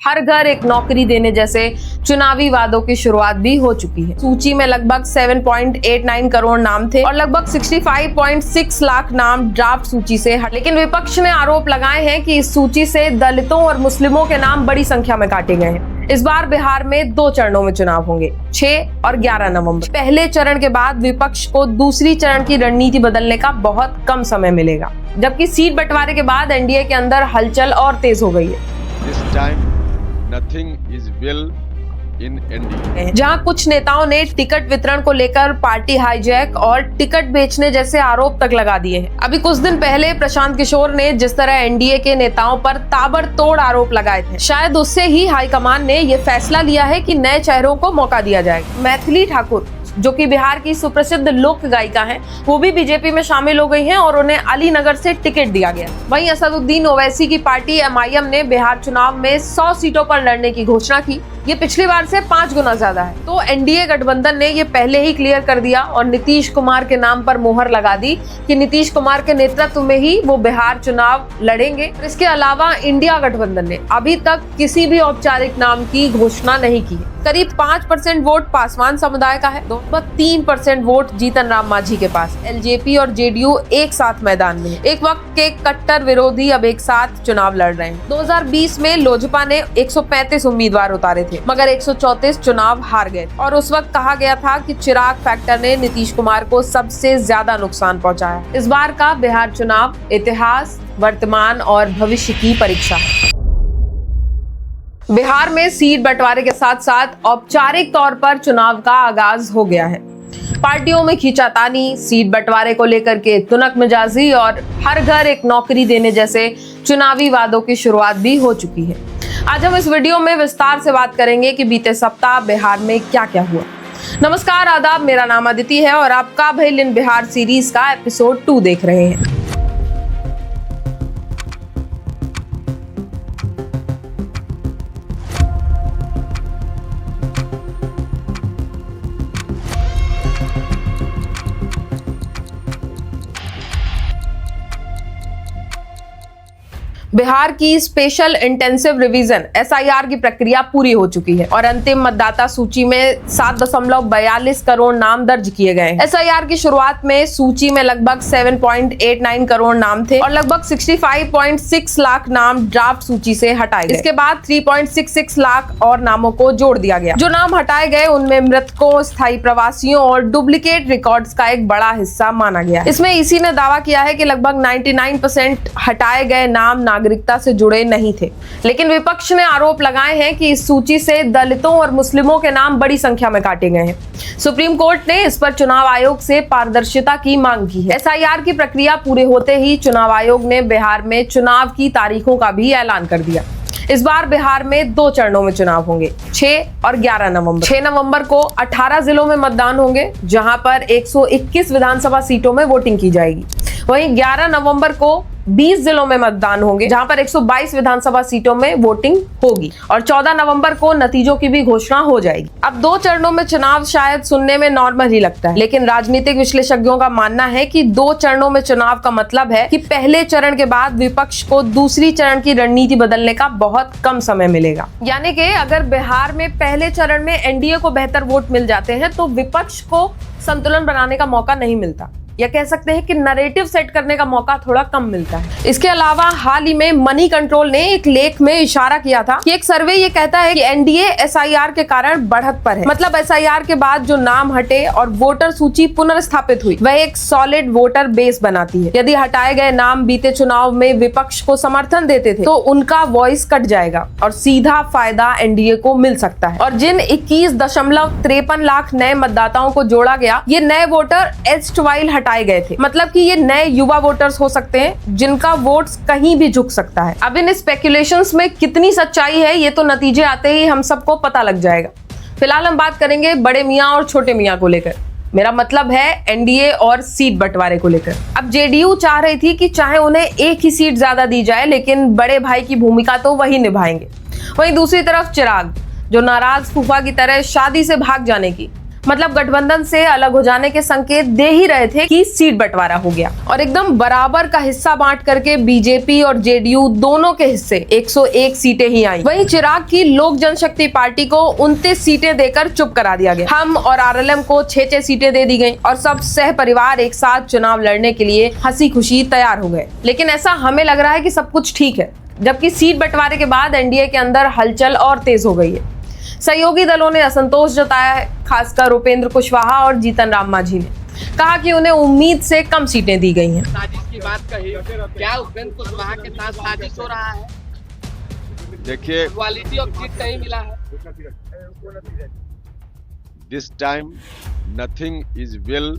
हर घर एक नौकरी देने जैसे चुनावी वादों की शुरुआत भी हो चुकी है। सूची में लगभग 7.89 करोड़ नाम थे और लगभग 65.6 लाख नाम ड्राफ्ट सूची से हटे। लेकिन विपक्ष ने आरोप लगाए हैं कि इस सूची से दलितों और मुस्लिमों के नाम बड़ी संख्या में काटे गए हैं। इस बार बिहार में 2 चरणों में चुनाव होंगे, 6 और 11 नवंबर। पहले चरण के बाद विपक्ष को दूसरी चरण की रणनीति बदलने का बहुत कम समय मिलेगा, जबकि सीट बंटवारे के बाद एनडीए के अंदर हलचल और तेज हो गई है। This time, nothing is well in NDA। जहां कुछ नेताओं ने टिकट वितरण को लेकर पार्टी हाईजैक और टिकट बेचने जैसे आरोप तक लगा दिए हैं। अभी कुछ दिन पहले प्रशांत किशोर ने जिस तरह एनडीए के नेताओं पर ताबड़तोड़ आरोप लगाए थे, शायद उससे ही हाईकमान ने यह फैसला लिया है कि नए चेहरों को मौका दिया जाएगा। मैथिली ठाकुर, जो कि बिहार की सुप्रसिद्ध लोक गायिका हैं, वो भी बीजेपी में शामिल हो गई हैं और उन्हें अलीनगर से टिकट दिया गया। वहीं असदुद्दीन ओवैसी की पार्टी एमआईएम ने बिहार चुनाव में 100 सीटों पर लड़ने की घोषणा की। ये पिछली बार से 5 गुना ज्यादा है। तो एनडीए गठबंधन ने ये पहले ही क्लियर कर दिया और नीतीश कुमार के नाम पर मोहर लगा दी कि नीतीश कुमार के नेतृत्व में ही वो बिहार चुनाव लड़ेंगे। इसके अलावा इंडिया गठबंधन ने अभी तक किसी भी औपचारिक नाम की घोषणा नहीं की। करीब 5% वोट पासवान समुदाय का है, 3% वोट जीतन राम मांझी के पास। एलजेपी और जेडीयू एक साथ मैदान में है। एक वक्त के कट्टर विरोधी अब एक साथ चुनाव लड़ रहे हैं। 2020 में लोजपा ने 135 उम्मीदवार उतारे थे, मगर 134 चुनाव हार गए और उस वक्त कहा गया था कि चिराग फैक्टर ने नीतीश कुमार को सबसे ज्यादा नुकसान पहुंचाया। इस बार का बिहार चुनाव इतिहास, वर्तमान और भविष्य की परीक्षा है। बिहार में सीट बंटवारे के साथ साथ औपचारिक तौर पर चुनाव का आगाज हो गया है। पार्टियों में खींचातानी, सीट बंटवारे को लेकर के तुनक मिजाजी और हर घर एक नौकरी देने जैसे चुनावी वादों की शुरुआत भी हो चुकी है। आज हम इस वीडियो में विस्तार से बात करेंगे कि बीते सप्ताह बिहार में क्या क्या हुआ। नमस्कार, आदाब, मेरा नाम अदिति है और आप का भइल इन बिहार सीरीज का एपिसोड 2 देख रहे हैं। बिहार की स्पेशल इंटेंसिव रिवीजन एसआईआर की प्रक्रिया पूरी हो चुकी है और अंतिम मतदाता सूची में 7.42 करोड़ नाम दर्ज किए गए हैं। एसआईआर की शुरुआत में सूची में लगभग 7.89 करोड़ नाम थे और लगभग 65.6 लाख नाम ड्राफ्ट सूची से हटाए गए। इसके बाद 3.66 लाख और नामों को जोड़ दिया गया। जो नाम हटाए गए उनमें मृतकों, स्थायी प्रवासियों और डुप्लीकेट रिकॉर्ड्स का एक बड़ा हिस्सा माना गया। इसमें इसी ने दावा किया है कि लगभग 99% हटाए गए नाम नागरिकता से जुड़े नहीं थे। लेकिन विपक्ष ने आरोप लगाए हैं कि इस सूची से दलितों और मुस्लिमों के नाम बड़ी संख्या में काटे गए हैं। सुप्रीम कोर्ट ने इस पर चुनाव आयोग से पारदर्शिता की मांग की है। एसआईआर की प्रक्रिया पूरे होते ही चुनाव आयोग ने बिहार में चुनाव की तारीखों का भी ऐलान कर दिया। इस बार बिहार में 2 चरणों में चुनाव होंगे, 6 और 11 नवंबर। 6 नवंबर को 18 जिलों में मतदान होंगे, जहां पर 121 विधानसभा सीटों में वोटिंग की जाएगी। वहीं 11 नवंबर को 20 जिलों में मतदान होंगे, जहां पर 122 विधानसभा सीटों में वोटिंग होगी और 14 नवंबर को नतीजों की भी घोषणा हो जाएगी। अब 2 चरणों में चुनाव शायद सुनने में नॉर्मल ही लगता है, लेकिन राजनीतिक विश्लेषज्ञों का मानना है कि 2 चरणों में चुनाव का मतलब है कि पहले चरण के बाद विपक्ष को दूसरी चरण की रणनीति बदलने का बहुत कम समय मिलेगा। यानी कि अगर बिहार में पहले चरण में एनडीए को बेहतर वोट मिल जाते हैं तो विपक्ष को संतुलन बनाने का मौका नहीं मिलता, या कह सकते हैं कि नैरेटिव सेट करने का मौका थोड़ा कम मिलता है। इसके अलावा हाल ही में मनी कंट्रोल ने एक लेख में इशारा किया था कि एक सर्वे ये कहता है कि एनडीए एसआईआर के कारण बढ़त पर है। मतलब एसआईआर के बाद जो नाम हटे और वोटर सूची पुनर्स्थापित हुई, वह एक सॉलिड वोटर बेस बनाती है। यदि हटाए गए नाम बीते चुनाव में विपक्ष को समर्थन देते थे तो उनका वॉइस कट जाएगा और सीधा फायदा एनडीए को मिल सकता है। और जिन 21.53 लाख नए मतदाताओं को जोड़ा गया, ये नए वोटर एस्टवाइल हटाए गए थे। मतलब कि ये नए युवा वोटर्स हो सकते हैं जिनका वोट्स कहीं भी झुक सकता है। अब इन स्पेकुलेशंस में कितनी सच्चाई है, ये तो नतीजे आते ही हम सबको पता लग जाएगा। फिलहाल हम बात करेंगे बड़े मियां और छोटे मियां को लेकर। मेरा मतलब है एनडीए और सीट बंटवारे को लेकर। अब जेडीयू चाह रही थी कि चाहे उन्हें एक ही सीट ज्यादा दी जाए, लेकिन बड़े भाई की भूमिका तो वही निभाएंगे। वहीं दूसरी तरफ चिराग, जो नाराज फूफा की तरह शादी से भाग जाने की मतलब गठबंधन से अलग हो जाने के संकेत दे ही रहे थे कि सीट बंटवारा हो गया और एकदम बराबर का हिस्सा बांट करके बीजेपी और जेडीयू दोनों के हिस्से 101 सीटें ही आई। वहीं चिराग की लोक जनशक्ति पार्टी को 29 सीटें देकर चुप करा दिया गया। हम और आरएलएम को 6 सीटें दे दी गई और सब सह परिवार एक साथ चुनाव लड़ने के लिए हंसी खुशी तैयार हो गए। लेकिन ऐसा हमें लग रहा है कि सब कुछ ठीक है, जबकि सीट बंटवारे के बाद एनडीए के अंदर हलचल और तेज हो गई है। सहयोगी दलों ने असंतोष जताया है, खासकर उपेंद्र कुशवाहा और जीतन राम मांझी ने कहा कि उन्हें उम्मीद से कम सीटें दी गई हैं। साजिश की बात कही, क्या उपेंद्र कुशवाहा के साथ साजिश हो रहा है? देखिए, क्वालिटी ऑफ सीट नहीं मिला है। This time nothing is well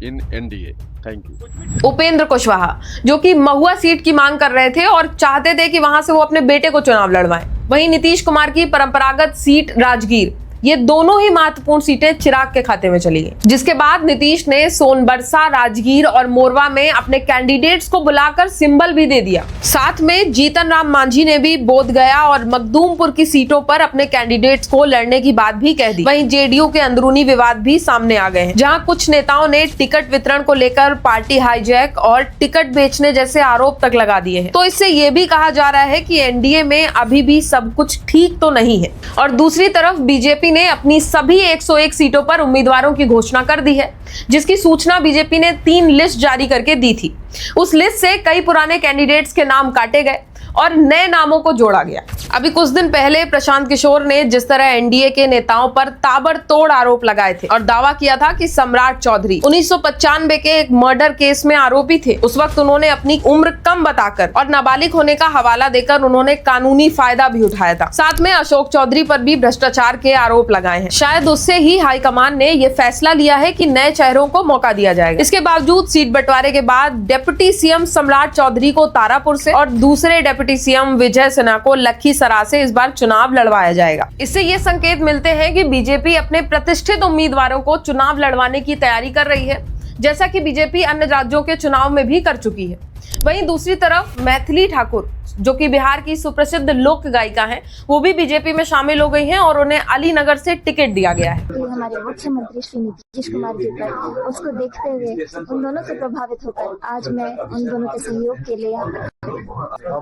in NDA. Thank you. Upendra Kushwaha जो कि महुआ सीट की मांग कर रहे थे और चाहते थे कि वहां से वो अपने बेटे को चुनाव लड़वाएं। वहीं नीतीश कुमार की परंपरागत सीट राजगीर, ये दोनों ही महत्वपूर्ण सीटें चिराग के खाते में चली गई, जिसके बाद नीतीश ने सोनबरसा, राजगीर और मोरवा में अपने कैंडिडेट्स को बुलाकर सिंबल भी दे दिया। साथ में जीतन राम मांझी ने भी बोधगया और मखदूमपुर की सीटों पर अपने कैंडिडेट्स को लड़ने की बात भी कह दी। वहीं जेडीयू के अंदरूनी विवाद भी सामने आ गए हैं, जहां कुछ नेताओं ने टिकट वितरण को लेकर पार्टी हाईजैक और टिकट बेचने जैसे आरोप तक लगा दिए हैं। तो इससे ये भी कहा जा रहा है कि एनडीए में अभी भी सब कुछ ठीक तो नहीं है। और दूसरी तरफ बीजेपी ने अपनी सभी 101 सीटों पर उम्मीदवारों की घोषणा कर दी है, जिसकी सूचना बीजेपी ने 3 लिस्ट जारी करके दी थी। उस लिस्ट से कई पुराने कैंडिडेट्स के नाम काटे गए और नए नामों को जोड़ा गया। अभी कुछ दिन पहले प्रशांत किशोर ने जिस तरह एनडीए के नेताओं पर ताबड़तोड़ आरोप लगाए थे और दावा किया था कि सम्राट चौधरी 1995 के एक मर्डर केस में आरोपी थे, उस वक्त उन्होंने अपनी उम्र कम बताकर और नाबालिग होने का हवाला देकर उन्होंने कानूनी फायदा भी उठाया था। साथ में अशोक चौधरी पर भी भ्रष्टाचार के आरोप लगाए हैं। शायद उससे ही हाईकमान ने यह फैसला लिया है कि नए चेहरों को मौका दिया जाएगा। इसके बावजूद सीट बंटवारे के बाद डिप्टी सीएम सम्राट चौधरी को तारापुर से और दूसरे डिप्टी सीएम विजय सिन्हा को लखीसराय से इस बार चुनाव लड़वाया जाएगा। इससे ये संकेत मिलते हैं कि बीजेपी अपने प्रतिष्ठित उम्मीदवारों को चुनाव लड़वाने की तैयारी कर रही है, जैसा कि बीजेपी अन्य राज्यों के चुनाव में भी कर चुकी है। वहीं दूसरी तरफ मैथिली ठाकुर जो कि बिहार की सुप्रसिद्ध लोक गायिका हैं, वो भी बीजेपी में शामिल हो गई हैं और उन्हें अलीनगर से टिकट दिया गया है। हमारे मुख्यमंत्री श्री नीतीश कुमार जी पर, उसको देखते हुए उन दोनों से प्रभावित होकर आज मैं उन दोनों के सहयोग के लिए यहाँ पर।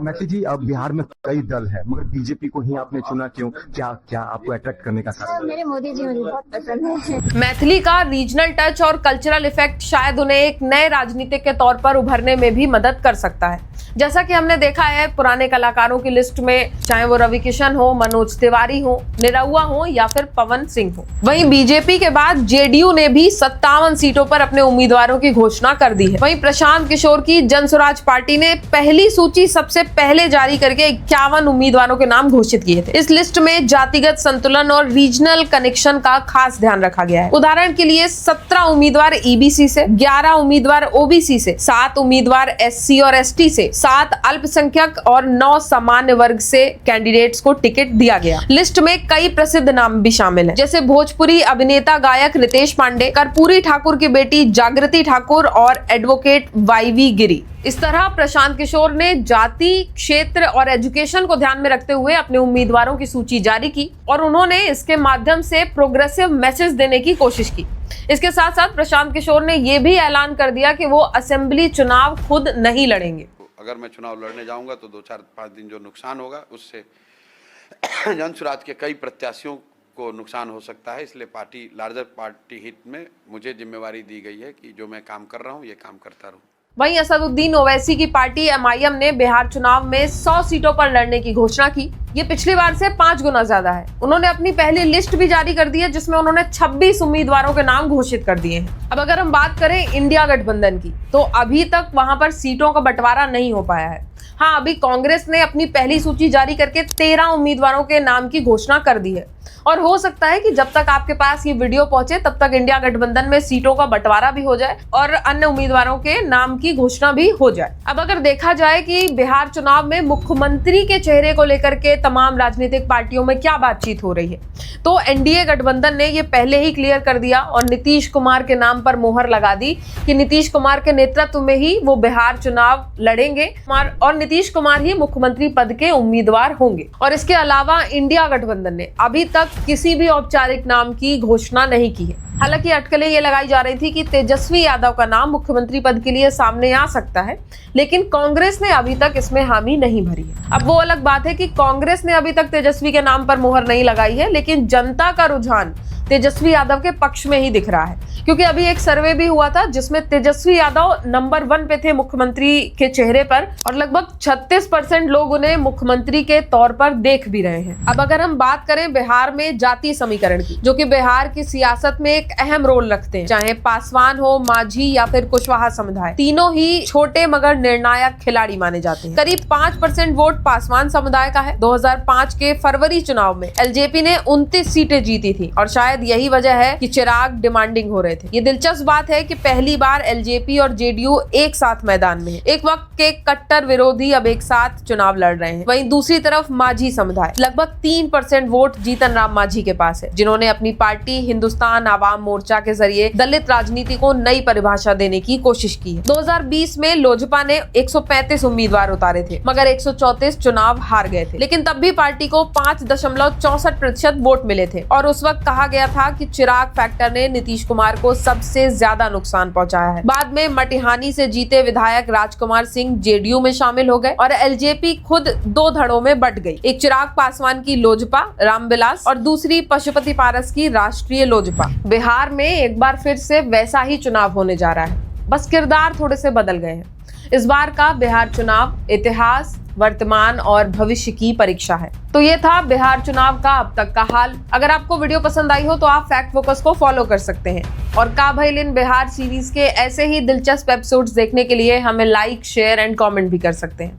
मैथिली जी, अब बिहार में कई दल है मगर बीजेपी को ही आपने चुना क्यों? क्या आपको अट्रैक्ट करने का कारण? मेरे मोदी जी मुझे बहुत पसंद है। मैथिली का रीजनल टच और कल्चरल इफेक्ट शायद उन्हें एक नए राजनीतिक के तौर पर उभरने में भी मदद कर सकता है। जैसा कि हमने देखा है पुराने कलाकारों की लिस्ट में, चाहे वो रवि किशन हो, मनोज तिवारी हो, निरहुआ हो या फिर पवन सिंह हो। वहीं बीजेपी के बाद जेडीयू ने भी 57 सीटों पर अपने उम्मीदवारों की घोषणा कर दी है। वहीं प्रशांत किशोर की जनसुराज पार्टी ने पहली सूची सबसे पहले जारी करके 51 उम्मीदवारों के नाम घोषित किए थे। इस लिस्ट में जातिगत संतुलन और रीजनल कनेक्शन का खास ध्यान रखा गया है। उदाहरण के लिए 17 उम्मीदवार ईबीसी से, 11 उम्मीदवार ओबीसी से, 7 उम्मीदवार एससी और एसटी से, 7 अल्पसंख्यक और 9 सामान्य वर्ग से कैंडिडेट्स को टिकट दिया गया। लिस्ट में कई प्रसिद्ध नाम भी शामिल हैं, जैसे भोजपुरी अभिनेता गायक रितेश पांडे, कर्पूरी ठाकुर की बेटी जागृति ठाकुर और एडवोकेट वाईवी गिरी। इस तरह प्रशांत किशोर ने जाति, क्षेत्र और एजुकेशन को ध्यान में रखते हुए अपने उम्मीदवारों की सूची जारी की और उन्होंने इसके माध्यम से प्रोग्रेसिव मैसेज देने की कोशिश की। इसके साथ साथ प्रशांत किशोर ने यह भी ऐलान कर दिया कि वो असेंबली चुनाव खुद नहीं लड़ेंगे। अगर मैं चुनाव लड़ने जाऊंगा तो 2-4-5 दिन जो नुकसान होगा उससे जनसुराज के कई प्रत्याशियों को नुकसान हो सकता है। इसलिए पार्टी लार्जर पार्टी हित में मुझे जिम्मेवारी दी गई है कि जो मैं काम कर रहा हूँ ये काम करता रहूँ। वहीं असदुद्दीन ओवैसी की पार्टी एमआईएम ने बिहार चुनाव में 100 सीटों पर लड़ने की घोषणा की। ये पिछली बार से 5 गुना ज्यादा है। उन्होंने अपनी पहली लिस्ट भी जारी कर दी है, जिसमें उन्होंने 26 उम्मीदवारों के नाम घोषित कर दिए हैं। अब अगर हम बात करें इंडिया गठबंधन की, तो अभी तक वहां पर सीटों का बंटवारा नहीं हो पाया है। हाँ, अभी कांग्रेस ने अपनी पहली सूची जारी करके 13 उम्मीदवारों के नाम की घोषणा कर दी है और हो सकता है कि जब तक आपके पास ये वीडियो पहुंचे तब तक इंडिया गठबंधन में सीटों का बंटवारा भी हो जाए और अन्य उम्मीदवारों के नाम की घोषणा भी हो जाए। अब अगर देखा जाए कि बिहार चुनाव में मुख्यमंत्री के चेहरे को लेकर के तमाम राजनीतिक पार्टियों में क्या बातचीत हो रही है, तो एनडीए गठबंधन ने ये पहले ही क्लियर कर दिया और नीतीश कुमार के नाम पर मोहर लगा दी कि नीतीश कुमार के नेतृत्व में ही वो बिहार चुनाव लड़ेंगे और नीतीश कुमार ही मुख्यमंत्री पद के उम्मीदवार होंगे। और इसके अलावा इंडिया गठबंधन ने अभी तक किसी भी औपचारिक नाम की घोषणा नहीं की है। हालांकि अटकलें ये लगाई जा रही थी कि तेजस्वी यादव का नाम मुख्यमंत्री पद के लिए सामने आ सकता है, लेकिन कांग्रेस ने अभी तक इसमें हामी नहीं भरी है। अब वो अलग बात है कि कांग्रेस ने अभी तक तेजस्वी के नाम पर मुहर नहीं लगाई है, लेकिन जनता का रुझान तेजस्वी यादव के पक्ष में ही दिख रहा है, क्योंकि अभी एक सर्वे भी हुआ था जिसमें तेजस्वी यादव नंबर 1 पे थे मुख्यमंत्री के चेहरे पर, और लगभग 36% लोग उन्हें मुख्यमंत्री के तौर पर देख भी रहे हैं। अब अगर हम बात करें बिहार में जातीय समीकरण की, जो कि बिहार की सियासत में एक अहम रोल रखते हैं, चाहे पासवान हो, मांझी या फिर कुशवाहा समुदाय, तीनों ही छोटे मगर निर्णायक खिलाड़ी माने जाते हैं। करीब 5% वोट पासवान समुदाय का है। 2005 के फरवरी चुनाव में एलजेपी ने 29 सीटें जीती थी, और शायद यही वजह है कि चिराग डिमांडिंग हो रहे थे। ये दिलचस्प बात है कि पहली बार एलजेपी और जेडीयू एक साथ मैदान में है। एक वक्त के कट्टर विरोधी अब एक साथ चुनाव लड़ रहे हैं। वहीं दूसरी तरफ मांझी समुदाय, लगभग 3% वोट जीतन राम मांझी के पास है, जिन्होंने अपनी पार्टी हिंदुस्तान आवाम मोर्चा के जरिए दलित राजनीति को नई परिभाषा देने की कोशिश की है। 2020 में लोजपा ने 135 उम्मीदवार उतारे थे, मगर 134 चुनाव हार गए थे, लेकिन तब भी पार्टी को 5.64% वोट मिले थे। और उस वक्त कहा गया था कि चिराग फैक्टर ने नीतीश कुमार को सबसे ज्यादा नुकसान पहुंचाया है। बाद में मटिहानी से जीते विधायक राजकुमार सिंह जेडीयू में शामिल हो गए, और एलजेपी खुद 2 धड़ों में बट गई। एक चिराग पासवान की लोजपा रामविलास और दूसरी पशुपति पारस की राष्ट्रीय लोजपा। बिहार में एक बार फिर से वैसा ही चुनाव होने जा रहा है, बस किरदार थोड़े से बदल गए हैं। इस बार का बिहार चुनाव इतिहास, वर्तमान और भविष्य की परीक्षा है। तो ये था बिहार चुनाव का अब तक का हाल। अगर आपको वीडियो पसंद आई हो तो आप फैक्ट फोकस को फॉलो कर सकते हैं, और का भइल इन बिहार सीरीज के ऐसे ही दिलचस्प एपिसोड्स देखने के लिए हमें लाइक, शेयर एंड कमेंट भी कर सकते हैं।